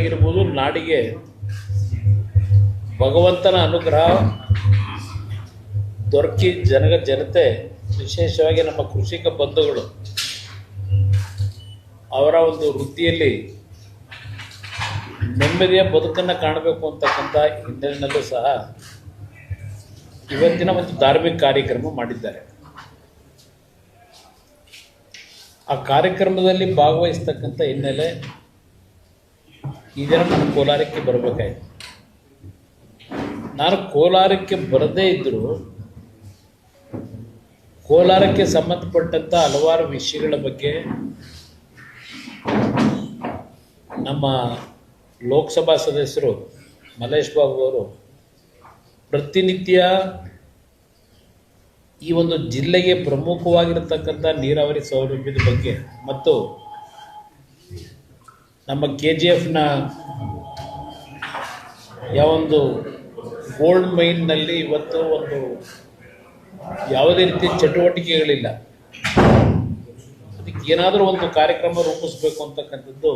ಆಗಿರ್ಬೋದು, ನಾಡಿಗೆ ಭಗವಂತನ ಅನುಗ್ರಹ ದೊರಕಿ ಜನತೆ, ವಿಶೇಷವಾಗಿ ನಮ್ಮ ಕೃಷಿಕ ಬಂಧುಗಳು ಅವರ ಒಂದು ವೃತ್ತಿಯಲ್ಲಿ ನೆಮ್ಮದಿಯ ಬದುಕನ್ನು ಕಾಣಬೇಕು ಅಂತಕ್ಕಂಥ ಹಿನ್ನೆಲೆಯಲ್ಲೂ ಸಹ ಇವತ್ತಿನ ಒಂದು ಧಾರ್ಮಿಕ ಕಾರ್ಯಕ್ರಮ ಮಾಡಿದ್ದಾರೆ. ಆ ಕಾರ್ಯಕ್ರಮದಲ್ಲಿ ಭಾಗವಹಿಸ್ತಕ್ಕಂಥ ಹಿನ್ನೆಲೆ ಈ ದಿನ ನಾನು ಕೋಲಾರಕ್ಕೆ ಬರಬೇಕಾಯಿತು. ನಾನು ಕೋಲಾರಕ್ಕೆ ಬರದೇ ಇದ್ದರೂ ಕೋಲಾರಕ್ಕೆ ಸಂಬಂಧಪಟ್ಟಂಥ ಹಲವಾರು ವಿಷಯಗಳ ಬಗ್ಗೆ ನಮ್ಮ ಲೋಕಸಭಾ ಸದಸ್ಯರು ಮಲ್ಲೇಶ್ ಬಾಬು ಅವರು ಪ್ರತಿನಿತ್ಯ ಈ ಒಂದು ಜಿಲ್ಲೆಗೆ ಪ್ರಮುಖವಾಗಿರತಕ್ಕಂಥ ನೀರಾವರಿ ಸೌಲಭ್ಯದ ಬಗ್ಗೆ ಮತ್ತು ನಮ್ಮ KGFನ ಯಾವೊಂದು ಗೋಲ್ಡ್ ಮೈನ್ನಲ್ಲಿ ಇವತ್ತು ಒಂದು ಯಾವುದೇ ರೀತಿಯ ಚಟುವಟಿಕೆಗಳಿಲ್ಲ, ಅದಕ್ಕೆ ಏನಾದರೂ ಒಂದು ಕಾರ್ಯಕ್ರಮ ರೂಪಿಸಬೇಕು ಅಂತಕ್ಕಂಥದ್ದು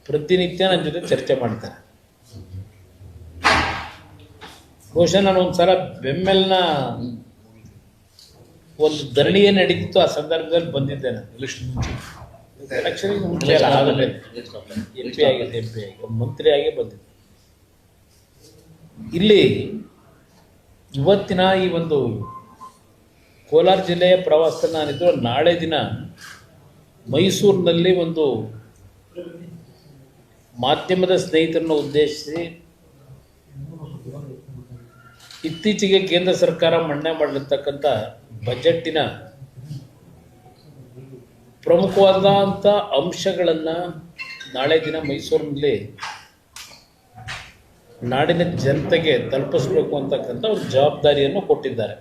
ಪ್ರತಿನಿತ್ಯ ನನ್ನ ಜೊತೆ ಚರ್ಚೆ ಮಾಡ್ತಾರೆ. ಬಹುಶಃ ನಾನು ಒಂದು ಸಲ ಬೆಮ್ಮೆಲ್ನ ಒಂದು ಧರಣಿಯೇ ನಡೀತಿತ್ತು, ಆ ಸಂದರ್ಭದಲ್ಲಿ ಬಂದಿದ್ದೆ. ನಾನು ಎಲೆಕ್ಷನ್ಗೆ ಮುಂಚೆ ಆಗಲೇ MP ಆಗಿದೆ, ಮಂತ್ರಿಯಾಗಿ ಬಂದಿದ್ದೆ. ಇಲ್ಲಿ ಇವತ್ತಿನ ಈ ಒಂದು ಕೋಲಾರ ಜಿಲ್ಲೆಯ ಪ್ರವಾಸ ನಾನಿದ್ದು, ನಾಳೆ ದಿನ ಮೈಸೂರಿನಲ್ಲಿ ಒಂದು ಮಾಧ್ಯಮದ ಸ್ನೇಹಿತರನ್ನು ಉದ್ದೇಶಿಸಿ ಇತ್ತೀಚೆಗೆ ಕೇಂದ್ರ ಸರ್ಕಾರ ಮಂಡನೆ ಮಾಡಿರ್ತಕ್ಕಂಥ ಬಜೆಟ್ಟಿನ ಪ್ರಮುಖವಾದಂಥ ಅಂಶಗಳನ್ನು ನಾಳೆ ದಿನ ಮೈಸೂರಿನಲ್ಲಿ ನಾಡಿನ ಜನತೆಗೆ ತಲುಪಿಸಬೇಕು ಅಂತಕ್ಕಂಥ ಒಂದು ಜವಾಬ್ದಾರಿಯನ್ನು ಕೊಟ್ಟಿದ್ದಾರೆ.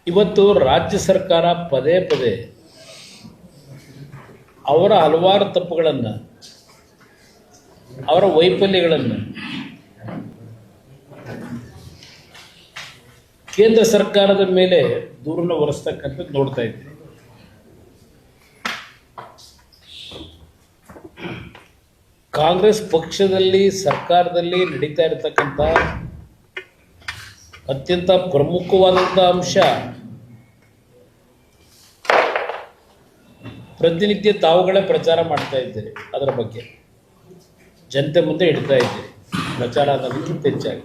ಇವತ್ತು ರಾಜ್ಯ ಸರ್ಕಾರ ಪದೇ ಪದೇ ಅವರ ಹಲವಾರು ತಪ್ಪುಗಳನ್ನು, ಅವರ ವೈಫಲ್ಯಗಳನ್ನು ಕೇಂದ್ರ ಸರ್ಕಾರದ ಮೇಲೆ ದೂರನ್ನು ಹೊರಿಸ್ತಕ್ಕಂಥದ್ದು ನೋಡ್ತಾ ಇದ್ದೀವಿ. ಕಾಂಗ್ರೆಸ್ ಪಕ್ಷದಲ್ಲಿ, ಸರ್ಕಾರದಲ್ಲಿ ನಡೀತಾ ಇರತಕ್ಕಂಥ ಅತ್ಯಂತ ಪ್ರಮುಖವಾದಂಥ ಅಂಶ ಪ್ರತಿನಿತ್ಯ ತಾವುಗಳೇ ಪ್ರಚಾರ ಮಾಡ್ತಾ ಇದ್ದೀರಿ, ಅದರ ಬಗ್ಗೆ ಜನತೆ ಮುಂದೆ ಇಡ್ತಾ ಇದ್ದೀರಿ ಪ್ರಚಾರ ಅನ್ನೋದಕ್ಕಿಂತ ಹೆಚ್ಚಾಗಿ.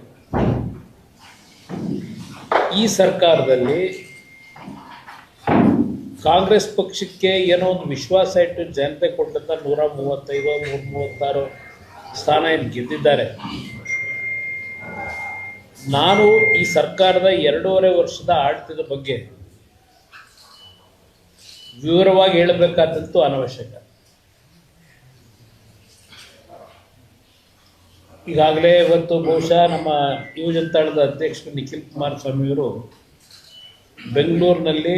ಈ ಸರ್ಕಾರದಲ್ಲಿ ಕಾಂಗ್ರೆಸ್ ಪಕ್ಷಕ್ಕೆ ಏನೋ ಒಂದು ವಿಶ್ವಾಸ ಇಟ್ಟು ಜನತೆ ಕೊಟ್ಟಂಥ 135 136 ಸ್ಥಾನ ಏನು ಗೆದ್ದಿದ್ದಾರೆ. ನಾನು ಈ ಸರ್ಕಾರದ 2.5 ವರ್ಷದ ಆಡಳಿತದ ಬಗ್ಗೆ ವಿವರವಾಗಿ ಹೇಳಬೇಕಾದಂತೂ ಅನವಶ್ಯಕ. ಈಗಾಗಲೇ ಇವತ್ತು ಬಹುಶಃ ನಮ್ಮ ಯುವ ಜನತಾದಳದ ಅಧ್ಯಕ್ಷರು ನಿಖಿಲ್ ಕುಮಾರಸ್ವಾಮಿಯವರು ಬೆಂಗಳೂರಿನಲ್ಲಿ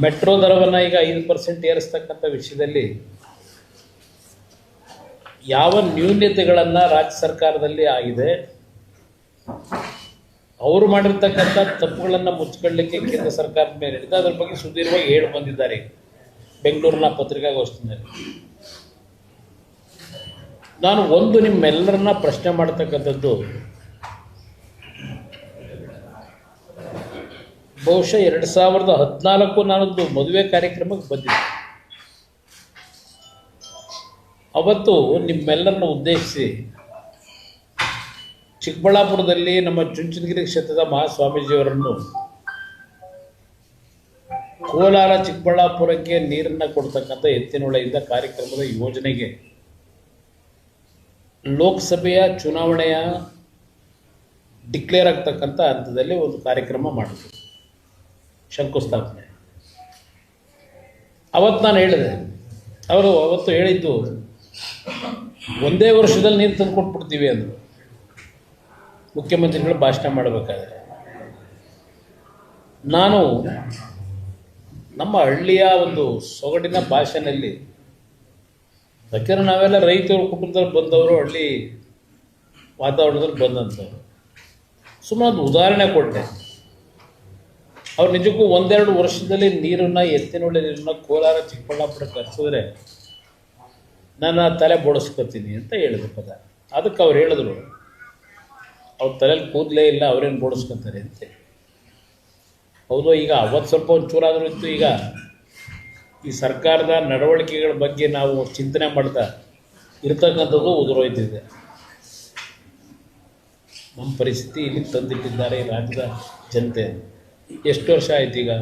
ಮೆಟ್ರೋ ದರವನ್ನು ಈಗ 5% ಏರಿಸ್ತಕ್ಕಂಥ ವಿಷಯದಲ್ಲಿ ಯಾವ ನ್ಯೂನ್ಯತೆಗಳನ್ನು ರಾಜ್ಯ ಸರ್ಕಾರದಲ್ಲಿ ಆಗಿದೆ, ಅವರು ಮಾಡಿರ್ತಕ್ಕಂಥ ತಪ್ಪುಗಳನ್ನು ಮುಚ್ಚಿಕೊಳ್ಳಲಿಕ್ಕೆ ಕೇಂದ್ರ ಸರ್ಕಾರದ ಮೇಲೆ ಹಿಡಿದು ಅದರ ಬಗ್ಗೆ ಸುದೀರ್ಘವಾಗಿ ಹೇಳಿ ಬಂದಿದ್ದಾರೆ ಬೆಂಗಳೂರಿನ ಪತ್ರಿಕಾಗೋಷ್ಠಿಯಲ್ಲಿ. ನಾನು ಒಂದು ನಿಮ್ಮೆಲ್ಲರನ್ನ ಪ್ರಶ್ನೆ ಮಾಡ್ತಕ್ಕಂಥದ್ದು, ಬಹುಶಃ 2014 ನಾನೊಂದು ಮದುವೆ ಕಾರ್ಯಕ್ರಮಕ್ಕೆ ಬಂದಿದ್ದೆ. ಅವತ್ತು ನಿಮ್ಮೆಲ್ಲರನ್ನ ಉದ್ದೇಶಿಸಿ ಚಿಕ್ಕಬಳ್ಳಾಪುರದಲ್ಲಿ ನಮ್ಮ ಚುಂಚನಗಿರಿ ಕ್ಷೇತ್ರದ ಮಹಾಸ್ವಾಮೀಜಿಯವರನ್ನು ಕೋಲಾರ ಚಿಕ್ಕಬಳ್ಳಾಪುರಕ್ಕೆ ನೀರನ್ನು ಕೊಡ್ತಕ್ಕಂಥ ಎತ್ತಿನಹೊಳೆಯಿಂದ ಕಾರ್ಯಕ್ರಮದ ಯೋಜನೆಗೆ ಲೋಕಸಭೆಯ ಚುನಾವಣೆಯ ಡಿಕ್ಲೇರ್ ಆಗ್ತಕ್ಕಂಥ ಹಂತದಲ್ಲಿ ಒಂದು ಕಾರ್ಯಕ್ರಮ ಮಾಡಿದ್ರು, ಶಂಕುಸ್ಥಾಪನೆ. ಅವತ್ತು ನಾನು ಹೇಳಿದೆ, ಅವರು ಅವತ್ತು ಹೇಳಿದ್ದು ಒಂದೇ ವರ್ಷದಲ್ಲಿ ನೀರು ತಂದು ಕೊಟ್ಬಿಡ್ತೀವಿ ಅಂದರು ಮುಖ್ಯಮಂತ್ರಿಗಳು ಭಾಷಣ ಮಾಡಬೇಕಾದ್ರೆ. ನಾನು ನಮ್ಮ ಹಳ್ಳಿಯ ಒಂದು ಸೊಗಡಿನ ಭಾಷೆಯಲ್ಲಿ, ಯಾಕೆಂದರೆ ನಾವೆಲ್ಲ ರೈತರ ಕುಟುಂಬದಲ್ಲಿ ಬಂದವರು, ಹಳ್ಳಿ ವಾತಾವರಣದಲ್ಲಿ ಬಂದಂಥವ್ರು, ಸುಮ್ಮನೆ ಒಂದು ಉದಾಹರಣೆ ಕೊಟ್ಟೆ. ಅವ್ರು ನಿಜಕ್ಕೂ ಒಂದೆರಡು ವರ್ಷದಲ್ಲಿ ನೀರನ್ನು ಎತ್ತಿನೊಳ್ಳೆ ನೀರನ್ನು ಕೋಲಾರ ಚಿಕ್ಕಬಳ್ಳಾಪುರಕ್ಕೆ ಹರಿಸಿದ್ರೆ ನಾನು ತಲೆ ಬೋಡಿಸ್ಕೊತೀನಿ ಅಂತ ಹೇಳಿದ್ರು ಪದ. ಅದಕ್ಕೆ ಅವ್ರು ಹೇಳಿದ್ರು ಅವ್ರ ತಲೆಯಲ್ಲಿ ಕೂದಲೇ ಇಲ್ಲ, ಅವ್ರೇನು ಬೋಡಿಸ್ಕೊತಾರೆ ಅಂತ. ಹೌದು, ಈಗ ಅವತ್ತು ಸ್ವಲ್ಪ ಒಂಚೂರಾದರೂ ಇತ್ತು. ಈಗ ಈ ಸರ್ಕಾರದ ನಡವಳಿಕೆಗಳ ಬಗ್ಗೆ ನಾವು ಚಿಂತನೆ ಮಾಡ್ತಾ ಇರ್ತಕ್ಕಂಥದ್ದು ಉದುರೋಯ್ತಿದೆ. ನಮ್ಮ ಪರಿಸ್ಥಿತಿ ಇಲ್ಲಿ ತಂದಿಟ್ಟಿದ್ದಾರೆ ಈ ರಾಜ್ಯದ ಜನತೆ. ಎಷ್ಟು ವರ್ಷ ಆಯ್ತು? ಈಗ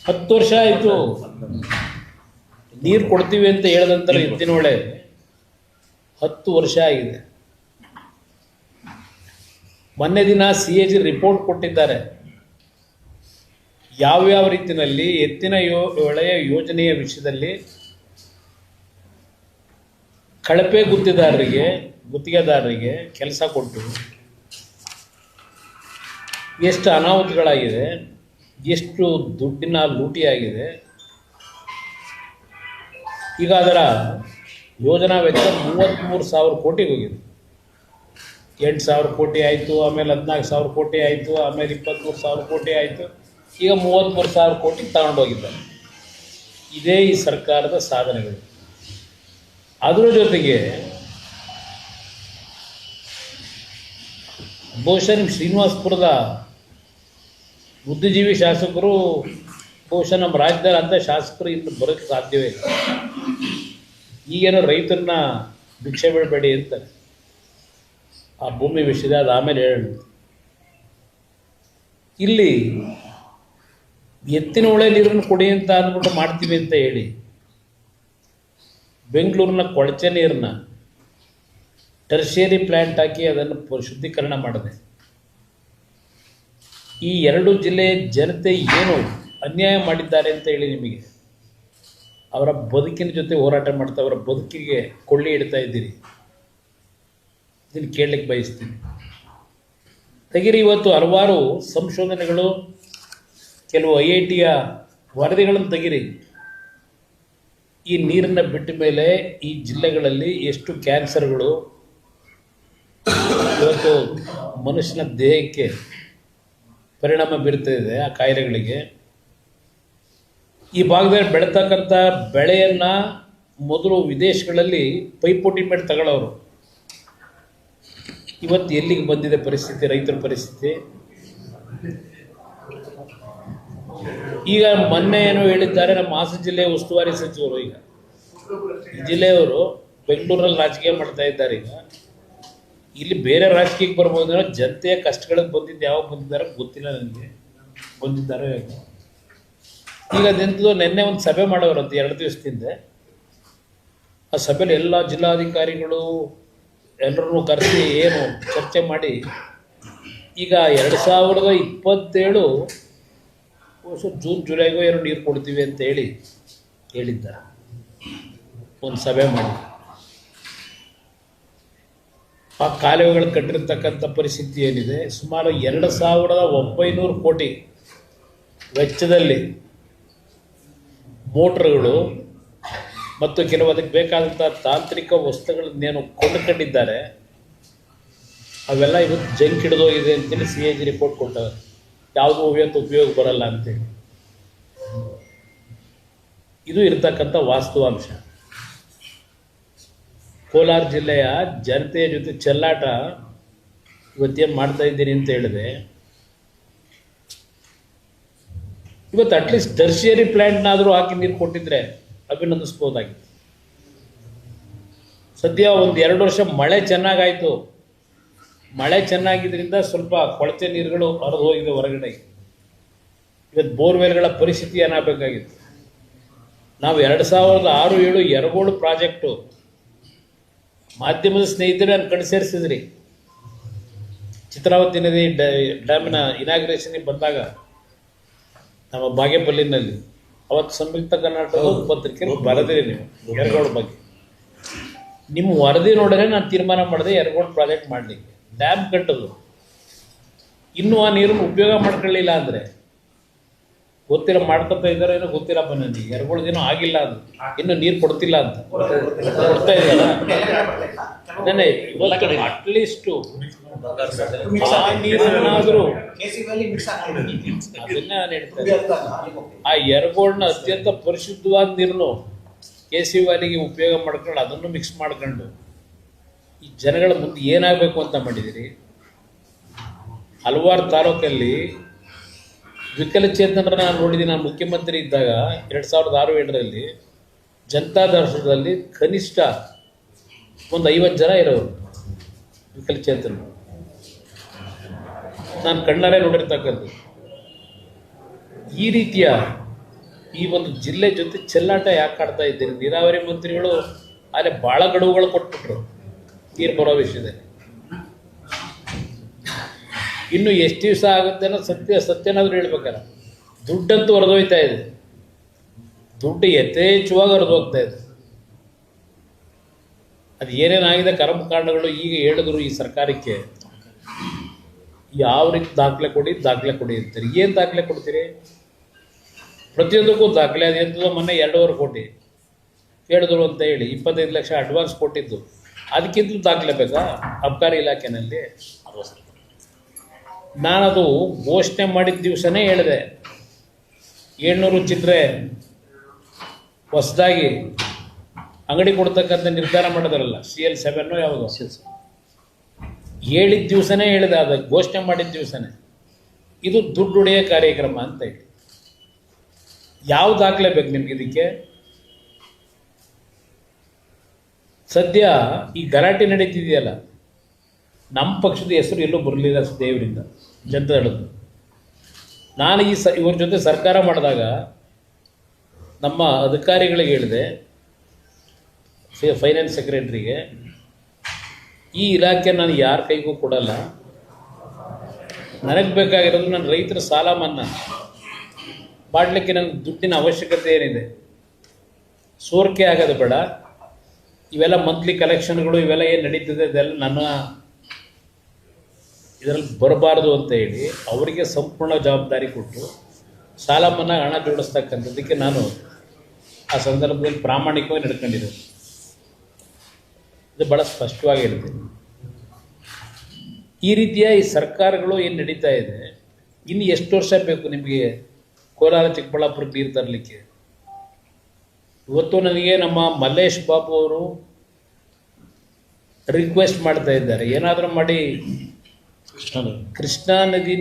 10 ವರ್ಷ ಆಯಿತು. ನೀರು ಕೊಡ್ತೀವಿ ಅಂತ ಹೇಳಿದಂತರ ಎತ್ತಿನೊಳೆ 10 ವರ್ಷ ಆಗಿದೆ. ಮೊನ್ನೆ ದಿನ CAG ರಿಪೋರ್ಟ್ ಕೊಟ್ಟಿದ್ದಾರೆ. ಯಾವ್ಯಾವ ರೀತಿಯಲ್ಲಿ ಎತ್ತಿನ ಹೊಳೆಯ ಯೋಜನೆಯ ವಿಷಯದಲ್ಲಿ ಕಳಪೆ ಗುತ್ತಿಗೆದಾರರಿಗೆ ಕೆಲಸ ಕೊಟ್ಟು ಎಷ್ಟು ಅನಾಹುತಗಳಾಗಿದೆ, ಎಷ್ಟು ದುಡ್ಡಿನ ಲೂಟಿಯಾಗಿದೆ. ಈಗ ಅದರ ಯೋಜನಾ ವೆಚ್ಚ 33,000 ಕೋಟಿಗೆ ಹೋಗಿದೆ. 8,000 ಕೋಟಿ ಆಯಿತು, ಆಮೇಲೆ 14,000 ಕೋಟಿ ಆಯಿತು, ಆಮೇಲೆ 23,000 ಕೋಟಿ ಆಯಿತು, ಈಗ 33,000 ಕೋಟಿಗೆ ತಗೊಂಡೋಗಿದ್ದಾರೆ. ಇದೇ ಈ ಸರ್ಕಾರದ ಸಾಧನೆಗಳು. ಅದರ ಜೊತೆಗೆ ಬಹುಶಃ ನಿಮ್ಮ ಶ್ರೀನಿವಾಸಪುರದ ಬುದ್ಧಿಜೀವಿ ಶಾಸಕರು ಬಹುಶಃ ನಮ್ಮ ರಾಜ್ಯದಲ್ಲಿ ಅಂಥ ಶಾಸಕರು ಇನ್ನು ಬರೋಕ್ಕೆ ಸಾಧ್ಯವೇ ಇಲ್ಲ. ಈಗೇನೋ ರೈತರನ್ನ ಭಿಕ್ಷೆ ಬಿಡಬೇಡಿ ಅಂತಾರೆ ಆ ಭೂಮಿ ವಿಷಯದ, ಅದು ಆಮೇಲೆ ಹೇಳೋಣ. ಇಲ್ಲಿ ಎತ್ತಿನ ಹೊಳೆ ನೀರನ್ನು ಕೊಡಿ ಅಂತ ಅಂದ್ಬಿಟ್ಟು ಮಾಡ್ತೀವಿ ಅಂತ ಹೇಳಿ ಬೆಂಗಳೂರಿನ ಕೊಳಚೆ ನೀರನ್ನ ಟರ್ಷಿಯರಿ ಪ್ಲ್ಯಾಂಟ್ ಹಾಕಿ ಅದನ್ನು ಶುದ್ಧೀಕರಣ ಮಾಡಿದೆ. ಈ 2 ಜಿಲ್ಲೆಯ ಜನತೆ ಏನು ಅನ್ಯಾಯ ಮಾಡಿದ್ದಾರೆ ಅಂತ ಹೇಳಿ ನಿಮಗೆ ಅವರ ಬದುಕಿನ ಜೊತೆ ಹೋರಾಟ ಮಾಡ್ತಾ ಅವರ ಬದುಕಿಗೆ ಕೊಳ್ಳಿ ಇಡ್ತಾ ಇದ್ದೀರಿ. ಇದನ್ನು ಕೇಳಲಿಕ್ಕೆ ಬಯಸ್ತೀನಿ. ತೆಗಿರಿ, ಇವತ್ತು ಹಲವಾರು ಸಂಶೋಧನೆಗಳು, ಕೆಲವು IITಯ ವರದಿಗಳನ್ನು ತೆಗಿರಿ. ಈ ನೀರನ್ನು ಬಿಟ್ಟ ಮೇಲೆ ಈ ಜಿಲ್ಲೆಗಳಲ್ಲಿ ಎಷ್ಟು ಕ್ಯಾನ್ಸರ್ಗಳು ಇವತ್ತು ಮನುಷ್ಯನ ದೇಹಕ್ಕೆ ಪರಿಣಾಮ ಬೀರ್ತಾ ಇದೆ. ಆ ಕಾಯಿಲೆಗಳಿಗೆ ಈ ಭಾಗದಲ್ಲಿ ಬೆಳೀತಕ್ಕಂಥ ಬೆಳೆಯನ್ನು ಮೊದಲು ವಿದೇಶಗಳಲ್ಲಿ ಪೈಪೋಟಿ ಮಾಡಿ ತಗೊಳ್ಳೋರು. ಇವತ್ತು ಎಲ್ಲಿಗೆ ಬಂದಿದೆ ಪರಿಸ್ಥಿತಿ, ರೈತರ ಪರಿಸ್ಥಿತಿ? ಈಗ ಮೊನ್ನೆ ಏನೋ ಹೇಳಿದ್ದಾರೆ ನಮ್ಮ ಹಾಸನ ಜಿಲ್ಲೆಯ ಉಸ್ತುವಾರಿ ಸಚಿವರು, ಈಗ ಈ ಜಿಲ್ಲೆಯವರು ಬೆಂಗಳೂರಲ್ಲಿ ರಾಜಕೀಯ ಮಾಡ್ತಾ ಇದ್ದಾರೆ. ಈಗ ಇಲ್ಲಿ ಬೇರೆ ರಾಜಕೀಯಕ್ಕೆ ಬರ್ಬೋದು, ಜನತೆಯ ಕಷ್ಟಗಳಿಗೆ ಬಂದಿದ್ದು ಯಾವಾಗ ಬಂದಿದ್ದಾರೋ ಗೊತ್ತಿಲ್ಲ ನನಗೆ, ಬಂದಿದ್ದಾರೋ ಈಗ ಅದೆಂಥದ್ದು. ನಿನ್ನೆ ಒಂದು ಸಭೆ ಮಾಡೋರಂತೆ 2 ದಿವಸದಿಂದ. ಆ ಸಭೆಯಲ್ಲಿ ಎಲ್ಲ ಜಿಲ್ಲಾಧಿಕಾರಿಗಳು ಎಲ್ಲರನ್ನೂ ಕರೆಸಿ ಏನು ಚರ್ಚೆ ಮಾಡಿ ಈಗ 2027 ಜೂನ್ ಜುಲೈಗೂ ಏನೋ ನೀರು ಕೊಡ್ತೀವಿ ಅಂತ ಹೇಳಿದ್ದಾರೆ. ಒಂದು ಸಭೆ ಮಾಡಿ ಆ ಕಾಲುವೆಗಳು ಕಟ್ಟಿರ್ತಕ್ಕಂಥ ಪರಿಸ್ಥಿತಿ ಏನಿದೆ, ಸುಮಾರು 2,900 ಕೋಟಿ ವೆಚ್ಚದಲ್ಲಿ ಮೋಟ್ರ್ಗಳು ಮತ್ತು ಕೆಲವು ಅದಕ್ಕೆ ಬೇಕಾದಂಥ ತಾಂತ್ರಿಕ ವಸ್ತುಗಳನ್ನೇನು ಕೊಂಡುಕೊಂಡಿದ್ದಾರೆ, ಅವೆಲ್ಲ ಇವತ್ತು ಜಂಕ್ ಹಿಡಿದೋಗಿದೆ ಅಂತೇಳಿ CAG ರಿಪೋರ್ಟ್ ಕೊಟ್ಟವರು. ಯಾವುದೂ ಇವತ್ತು ಉಪಯೋಗ ಬರಲ್ಲ ಅಂತೇಳಿ. ಇದು ಇರ್ತಕ್ಕಂಥ ವಾಸ್ತವಾಂಶ. ಕೋಲಾರ ಜಿಲ್ಲೆಯ ಜನತೆಯ ಜೊತೆ ಚೆಲ್ಲಾಟ ಇವತ್ತೇನು ಮಾಡ್ತಾ ಇದ್ದೀನಿ ಅಂತ ಹೇಳಿದೆ. ಇವತ್ತು ಅಟ್ಲೀಸ್ಟ್ ಟರ್ಷಿಯರಿ ಪ್ಲ್ಯಾಂಟ್ನಾದರೂ ಹಾಕಿ ನೀರು ಕೊಟ್ಟಿದ್ರೆ ಅಭಿನಂದಿಸ್ಬೋದಾಗಿತ್ತು. ಸದ್ಯ 1-2 ವರ್ಷ ಮಳೆ ಚೆನ್ನಾಗಾಯಿತು. ಮಳೆ ಚೆನ್ನಾಗಿದ್ದರಿಂದ ಸ್ವಲ್ಪ ಕೊಳಚೆ ನೀರುಗಳು ಹರಿದು ಹೋಗಿದೆ ಹೊರಗಡೆ. ಇವತ್ತು ಬೋರ್ವೆಲ್ಗಳ ಪರಿಸ್ಥಿತಿ ಏನಾಗಬೇಕಾಗಿತ್ತು. ನಾವು 2006-7 ಯರಗೋಡು ಪ್ರಾಜೆಕ್ಟು ಮಾಧ್ಯಮದ ಸ್ನೇಹಿತರು ನಾನು ಕಣ್ ಸೇರಿಸಿದ್ರಿ. ಚಿತ್ರಾವತಿ ನದಿ ಡ್ಯಾಮಿನ ಇನಾಗ್ರೇಷನ್ಗೆ ಬಂದಾಗ ನಮ್ಮ ಬಾಗೇಪಲ್ಲಿನಲ್ಲಿ ಅವತ್ತು ಸಂಯುಕ್ತ ಕರ್ನಾಟಕದ ಪತ್ರಿಕೆ ಬರೆದಿರಿ ನೀವು ಯರಗೋಡು ಬಗ್ಗೆ. ನಿಮ್ಮ ವರದಿ ನೋಡಿದ್ರೆ ನಾನು ತೀರ್ಮಾನ ಮಾಡಿದೆ ಯರಗೋಡು ಪ್ರಾಜೆಕ್ಟ್ ಮಾಡಲಿಕ್ಕೆ. ಡ್ಯಾಮ್ ಕಟ್ಟೋದು, ಇನ್ನೂ ಆ ನೀರನ್ನು ಉಪಯೋಗ ಮಾಡ್ಕೊಳ್ಳಿಲ್ಲ ಅಂದರೆ ಗೊತ್ತಿಲ್ಲ, ಮಾಡ್ಕೊತಾ ಇದ್ದಾರೋ ಏನೋ ಗೊತ್ತಿಲ್ಲಪ್ಪ ನನಗೆ. ಯರಗೋಳ್ದೇನೋ ಆಗಿಲ್ಲ ಅದು, ಇನ್ನೂ ನೀರು ಕೊಡ್ತಿಲ್ಲ ಅಂತ ಕೊಡ್ತಾ ಇದ್ದಾರ. ಇವತ್ತು ಅಟ್ಲೀಸ್ಟು ಆ ನೀರನ್ನಾದ್ರೂ ಮಿಕ್ಸ್ ಆಗ್ತದೆ. ಅದನ್ನ ನಾನು ಹೇಳ್ತೇನೆ. ಆ ಎರಗೋಡ್ನ ಅತ್ಯಂತ ಪರಿಶುದ್ಧವಾದ ನೀರನ್ನು KC ವ್ಯಾಲಿಗೆ ಉಪಯೋಗ ಮಾಡ್ಕೊಂಡು ಅದನ್ನು ಮಿಕ್ಸ್ ಮಾಡ್ಕೊಂಡು ಈ ಜನಗಳ ಮುಂದೆ ಏನಾಗಬೇಕು ಅಂತ ಮಾಡಿದಿರಿ. ಹಲವಾರು ತಾಲೂಕಲ್ಲಿ ವಿಕಲಚೇತನರನ್ನ ನಾನು ನೋಡಿದ್ದೀನಿ. ನಾನು ಮುಖ್ಯಮಂತ್ರಿ ಇದ್ದಾಗ 2006-7ರಲ್ಲಿ ಜನತಾ ದರ್ಶನದಲ್ಲಿ ಕನಿಷ್ಠ ಒಂದು 50 ಜನ ಇರೋರು ವಿಕಲಚೇತನರು. ನಾನು ಕಣ್ಣಾರೆ ನೋಡಿರ್ತಕ್ಕಂಥದ್ದು. ಈ ರೀತಿಯ ಈ ಒಂದು ಜಿಲ್ಲೆ ಜೊತೆ ಚೆಲ್ಲಾಟ ಯಾಕೆ ಆಡ್ತಾ ಇದ್ದೀರಿ? ನೀರಾವರಿ ಮಂತ್ರಿಗಳು ಅಲ್ಲೇ ಭಾಳ ಗಡುವುಗಳು ಕೊಟ್ಬಿಟ್ರು ನೀರು ಬರೋ ವಿಷಯದಲ್ಲಿ. ಇನ್ನು ಎಷ್ಟು ದಿವಸ ಆಗುತ್ತೆ ಅನ್ನೋ ಸತ್ಯನಾದ್ರೂ ಹೇಳ್ಬೇಕಲ್ಲ. ದುಡ್ಡಂತೂ ಹೊರದೋಯ್ತಾ ಇದೆ, ದುಡ್ಡು ಯಥೇಚ್ಛವಾಗಿ ಹೊರದೋಗ್ತಾ ಇದೆ. ಅದು ಏನೇನಾಗಿದೆ ಕರ್ಮಕಾಂಡಗಳು ಈಗ ಹೇಳಿದ್ರು ಈ ಸರ್ಕಾರಕ್ಕೆ. ಯಾವ ರೀತಿ ದಾಖಲೆ ಕೊಡಿ ಅಂತೀರಿ. ಏನು ದಾಖಲೆ ಕೊಡ್ತೀರಿ? ಪ್ರತಿಯೊಂದಕ್ಕೂ ದಾಖಲೆ. ಅದು ಎಂಥದ್ದು ಮೊನ್ನೆ 2.5 ಕೋಟಿ ಕೇಳಿದ್ರು ಅಂತ ಹೇಳಿ 25 ಲಕ್ಷ ಅಡ್ವಾನ್ಸ್ ಕೊಟ್ಟಿದ್ದು, ಅದಕ್ಕಿಂತಲೂ ದಾಖಲೆ ಬೇಕಾ ಅಬಕಾರಿ ಇಲಾಖೆನಲ್ಲಿ? ನಾನದು ಘೋಷಣೆ ಮಾಡಿದ ದಿವಸನೇ ಹೇಳಿದೆ, 700 ಚಿಲ್ಲರೆ ಹೊಸದಾಗಿ ಅಂಗಡಿ ಕೊಡ್ತಕ್ಕಂಥ ನಿರ್ಧಾರ ಮಾಡೋದ್ರಲ್ಲ, CL7 ಯಾವುದು ಹೇಳಿದ ದಿವಸನೇ ಹೇಳಿದೆ, ಅದು ಘೋಷಣೆ ಮಾಡಿದ ದಿವಸನೇ ಇದು ದುಡ್ಡು ಹೊಡೆಯೋ ಕಾರ್ಯಕ್ರಮ ಅಂತ ಹೇಳಿ. ಯಾವ ದಾಖಲೆ ಬೇಕು ನಿಮ್ಗೆ ಇದಕ್ಕೆ? ಸದ್ಯ ಈ ಗಲಾಟೆ ನಡೀತಿದೆಯಲ್ಲ, ನಮ್ಮ ಪಕ್ಷದ ಹೆಸರು ಎಲ್ಲೂ ಬರಲಿಲ್ಲ ದೇವರಿಂದ, ಜನತಾದಳದ್ದು. ನಾನು ಇವ್ರ ಜೊತೆ ಸರ್ಕಾರ ಮಾಡಿದಾಗ ನಮ್ಮ ಅಧಿಕಾರಿಗಳಿಗೆ ಹೇಳಿದೆ, ಫೈನಾನ್ಸ್ ಸೆಕ್ರೆಟರಿಗೆ, ಈ ಇಲಾಖೆ ನಾನು ಯಾರ ಕೈಗೂ ಕೊಡಲ್ಲ. ನನಗೆ ಬೇಕಾಗಿರೋದು ನನ್ನ ರೈತರ ಸಾಲ ಮನ್ನಾ ಮಾಡಲಿಕ್ಕೆ ನನಗೆ ದುಡ್ಡಿನ ಅವಶ್ಯಕತೆ ಏನಿದೆ, ಸೋರಿಕೆ ಆಗೋದು ಬೇಡ. ಇವೆಲ್ಲ ಮಂತ್ಲಿ ಕಲೆಕ್ಷನ್ಗಳು ಇವೆಲ್ಲ ಏನು ನಡೀತಿದೆ ಇದೆಲ್ಲ ನನ್ನ ಇದರಲ್ಲಿ ಬರಬಾರ್ದು ಅಂತ ಹೇಳಿ ಅವರಿಗೆ ಸಂಪೂರ್ಣ ಜವಾಬ್ದಾರಿ ಕೊಟ್ಟು ಸಾಲ ಮನ್ನಾ ಹಣ ಜೋಡಿಸ್ತಕ್ಕಂಥದ್ದಕ್ಕೆ ನಾನು ಆ ಸಂದರ್ಭದಲ್ಲಿ ಪ್ರಾಮಾಣಿಕವಾಗಿ ನಡ್ಕೊಂಡಿರೋದು. ಇದು ಭಾಳ ಸ್ಪಷ್ಟವಾಗಿ ಹೇಳ್ತೀನಿ. ಈ ರೀತಿಯ ಈ ಸರ್ಕಾರಗಳು ಏನು ನಡೀತಾ ಇದೆ, ಇನ್ನು ಎಷ್ಟು ವರ್ಷ ಬೇಕು ನಿಮಗೆ ಕೋಲಾರ ಚಿಕ್ಕಬಳ್ಳಾಪುರಕ್ಕೆ ನೀರು ತರಲಿಕ್ಕೆ? ಇವತ್ತು ನನಗೆ ನಮ್ಮ ಮಲ್ಲೇಶ್ ಬಾಬು ಅವರು ರಿಕ್ವೆಸ್ಟ್ ಮಾಡ್ತಾ ಇದ್ದಾರೆ, ಏನಾದರೂ ಮಾಡಿ ಕೃಷ್ಣಾ ನದಿ